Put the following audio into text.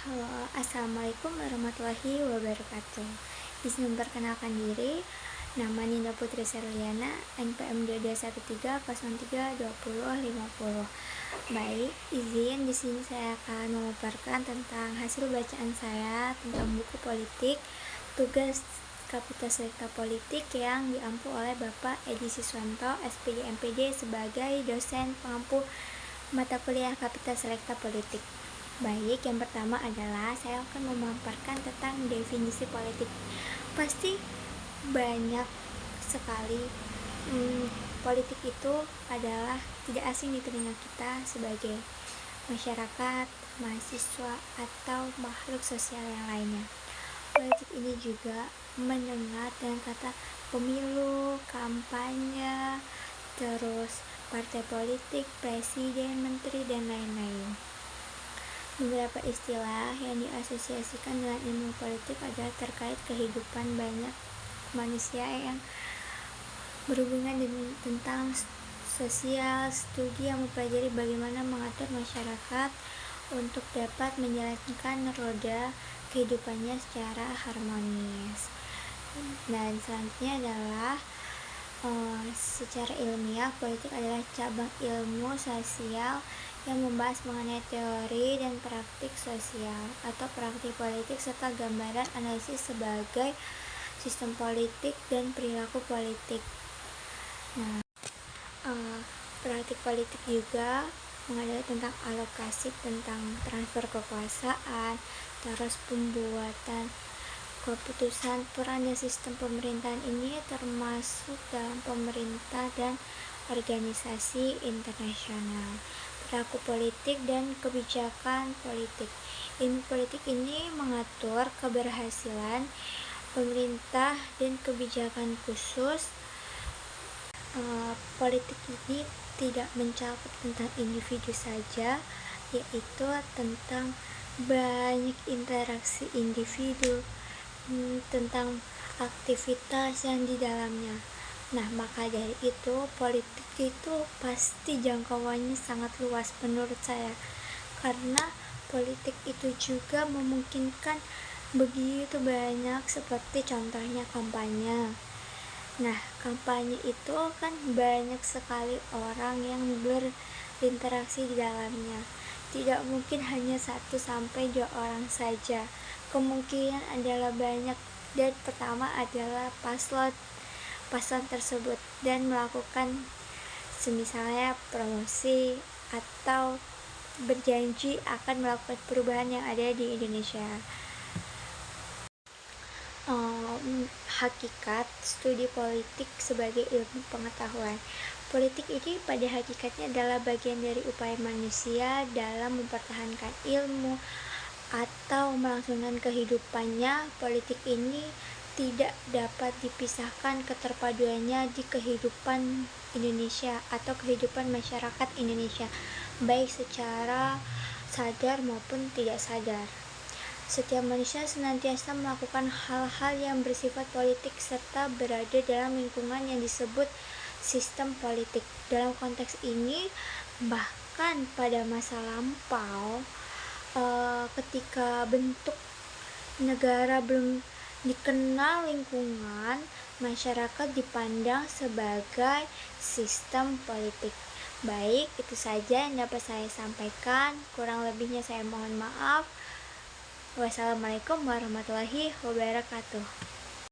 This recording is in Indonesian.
Halo, assalamualaikum warahmatullahi wabarakatuh. Izin memperkenalkan diri, nama Nina Putri Serliana, NPM 2213032050. Baik, izin di sini saya akan memaparkan tentang hasil bacaan saya tentang buku politik, tugas Kapita Selekta Politik yang diampu oleh Bapak Edi Siswanto, SPD MPD sebagai dosen pengampu mata kuliah Kapita Selekta Politik. Baik, yang pertama adalah saya akan memaparkan tentang definisi politik. Pasti banyak sekali politik itu adalah tidak asing di telinga kita sebagai masyarakat, mahasiswa, atau makhluk sosial yang lainnya. Politik ini juga mendengar dengan kata pemilu, kampanye, terus partai politik, presiden, menteri, dan lain-lain. Beberapa istilah yang diasosiasikan dengan ilmu politik adalah terkait kehidupan banyak manusia yang berhubungan dengan tentang sosial, studi yang mempelajari bagaimana mengatur masyarakat untuk dapat menjalankan roda kehidupannya secara harmonis. Dan selanjutnya adalah secara ilmiah, politik adalah cabang ilmu sosial yang membahas mengenai teori dan praktik sosial atau praktik politik serta gambaran analisis sebagai sistem politik dan perilaku politik. Praktik politik juga mengenai tentang alokasi, tentang transfer kekuasaan, terus pembuatan keputusan, peran dan sistem pemerintahan ini termasuk dalam pemerintah dan organisasi internasional, perilaku politik dan kebijakan politik. Ilmu politik ini mengatur keberhasilan pemerintah dan kebijakan khusus. Politik ini tidak mencakup tentang individu saja, yaitu tentang banyak interaksi individu, tentang aktivitas yang di dalamnya. Nah, maka dari itu politik itu pasti jangkauannya sangat luas menurut saya, karena politik itu juga memungkinkan begitu banyak, seperti contohnya kampanye. Nah, kampanye itu kan banyak sekali orang yang berinteraksi di dalamnya. Tidak mungkin hanya 1-2 orang saja. Kemungkinan adalah banyak, dan pertama adalah paslon tersebut dan melakukan semisalnya promosi atau berjanji akan melakukan perubahan yang ada di Indonesia. Hakikat studi politik sebagai ilmu pengetahuan. Politik ini pada hakikatnya adalah bagian dari upaya manusia dalam mempertahankan ilmu atau melangsungkan kehidupannya. Politik ini tidak dapat dipisahkan keterpaduannya di kehidupan Indonesia atau kehidupan masyarakat Indonesia, baik secara sadar maupun tidak sadar. Setiap manusia senantiasa melakukan hal-hal yang bersifat politik serta berada dalam lingkungan yang disebut sistem politik. Dalam konteks ini, bahkan pada masa lampau, ketika bentuk negara belum dikenal lingkungan, masyarakat dipandang sebagai sistem politik. Baik, itu saja yang dapat saya sampaikan. Kurang lebihnya saya mohon maaf. Wassalamualaikum warahmatullahi wabarakatuh.